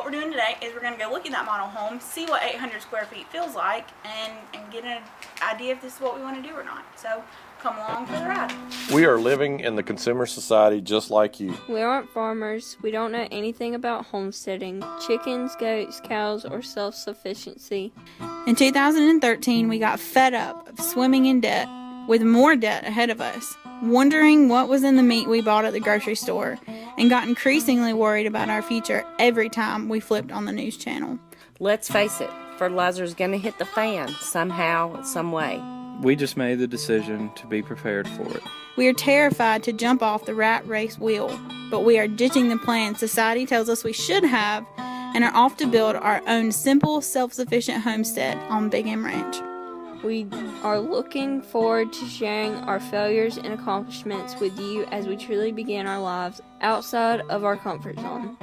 what we're doing today is we're going to go look at that model home, see what 800 square feet feels like, and get an idea if this is what we want to do or not. So come along for the ride. We are living in the consumer society just like you. We aren't farmers. We don't know anything about homesteading, chickens, goats, cows, or self-sufficiency. In 2013, we got fed up of swimming in debt, with more debt ahead of us, wondering what was in the meat we bought at the grocery store, and got increasingly worried about our future every time we flipped on the news channel. Let's face it, fertilizer is going to hit the fan somehow, some way. We just made the decision to be prepared for it. We are terrified to jump off the rat race wheel, but we are ditching the plan society tells us we should have and are off to build our own simple, self-sufficient homestead on Big M Ranch. We are looking forward to sharing our failures and accomplishments with you as we truly begin our lives outside of our comfort zone.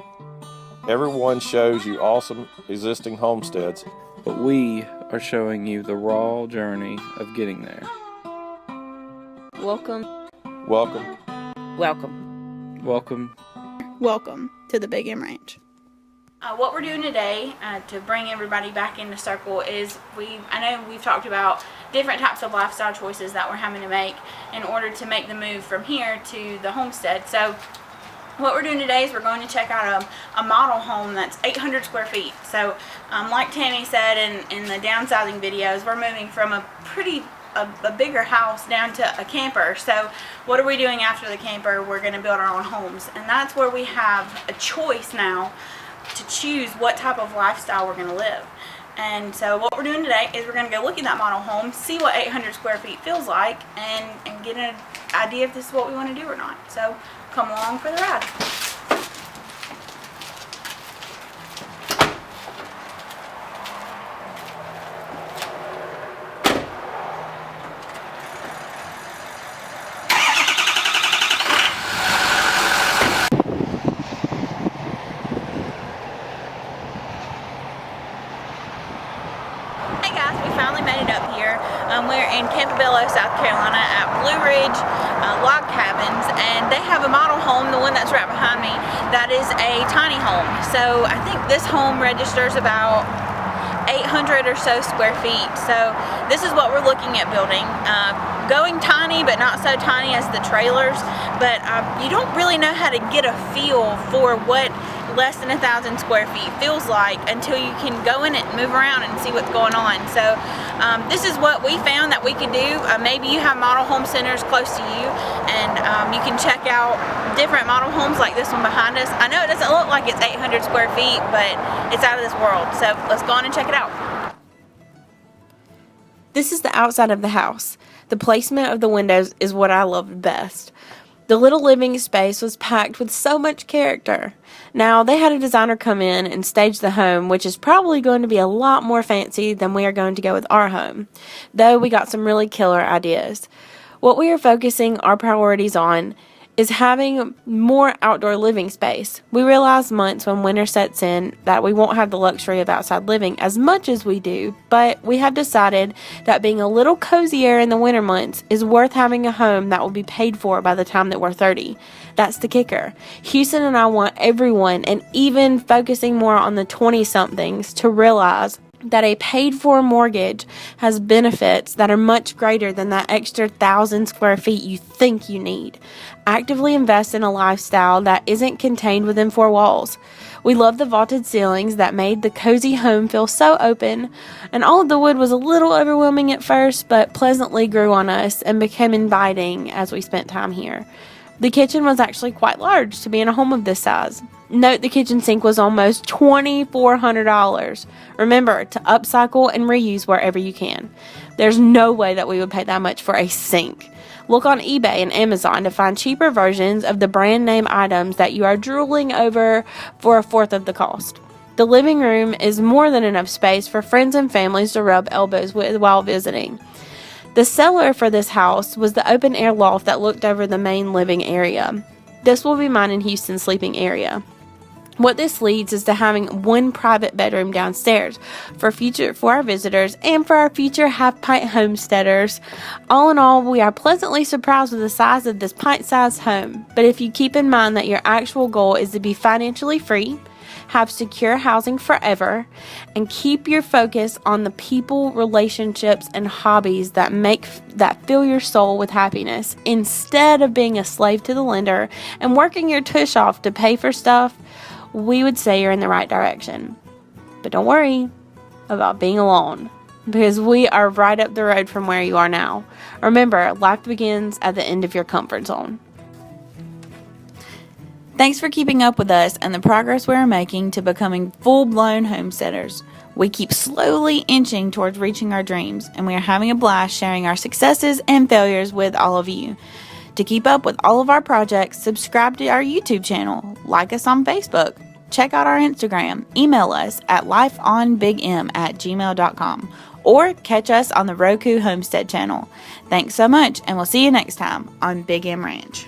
Everyone shows you awesome existing homesteads, But we are showing you the raw journey of getting there. Welcome. welcome. Welcome. Welcome. Welcome to the Big M Ranch. What we're doing today to bring everybody back into circle is I know we've talked about different types of lifestyle choices that we're having to make in order to make the move from here to the homestead. So what we're doing today is we're going to check out a model home that's 800 square feet. So like Tammy said in the downsizing videos, we're moving from a bigger house down to a camper. So what are we doing after the camper? We're going to build our own homes, and that's where we have a choice now to choose what type of lifestyle we're going to live. And so what we're doing today is we're going to go look at that model home, see what 800 square feet feels like, and get an idea if this is what we want to do or not. So come along for the ride. We're in Campobello, South Carolina at Blue Ridge Log Cabins, and they have a model home, the one that's right behind me, that is a tiny home. So I think this home registers about 800 or so square feet. So this is what we're looking at building. Going tiny, but not so tiny as the trailers, but you don't really know how to get a feel for what less than 1,000 square feet feels like until you can go in it and move around and see what's going on. So this is what we found that we can do. Maybe you have model home centers close to you, and you can check out different model homes like this one behind us. I know it doesn't look like it's 800 square feet, but it's out of this world. So let's go on and check it out. This is the outside of the house. The placement of the windows is what I loved best. The little living space was packed with so much character. Now, they had a designer come in and stage the home, which is probably going to be a lot more fancy than we are going to go with our home, though we got some really killer ideas. What we are focusing our priorities on is having more outdoor living space. We realize months when winter sets in that we won't have the luxury of outside living as much as we do, but we have decided that being a little cozier in the winter months is worth having a home that will be paid for by the time that we're 30. That's the kicker. Houston and I want everyone, and even focusing more on the 20-somethings, to realize that a paid-for mortgage has benefits that are much greater than that extra 1,000 square feet you think you need. Actively invest in a lifestyle that isn't contained within four walls. We love the vaulted ceilings that made the cozy home feel so open, and all of the wood was a little overwhelming at first, but pleasantly grew on us and became inviting as we spent time here. The kitchen was actually quite large to be in a home of this size. Note the kitchen sink was almost $2,400. Remember to upcycle and reuse wherever you can. There's no way that we would pay that much for a sink. Look on eBay and Amazon to find cheaper versions of the brand name items that you are drooling over for a fourth of the cost. The living room is more than enough space for friends and families to rub elbows with while visiting. The cellar for this house was the open air loft that looked over the main living area. This will be mine and Houston's sleeping area. What this leads is to having one private bedroom downstairs for our visitors and for our future half-pint homesteaders. All in all, we are pleasantly surprised with the size of this pint-sized home. But if you keep in mind that your actual goal is to be financially free, have secure housing forever, and keep your focus on the people, relationships, and hobbies that fill your soul with happiness instead of being a slave to the lender and working your tush off to pay for stuff, we would say you're in the right direction. But don't worry about being alone, because we are right up the road from where you are now. Remember, life begins at the end of your comfort zone. Thanks for keeping up with us and the progress we are making to becoming full-blown homesteaders. We keep slowly inching towards reaching our dreams, and we are having a blast sharing our successes and failures with all of you. To keep up with all of our projects, subscribe to our YouTube channel, like us on Facebook, check out our Instagram, email us at lifeonbigm@gmail.com, or catch us on the Roku Homestead Channel. Thanks so much, and we'll see you next time on Big M Ranch.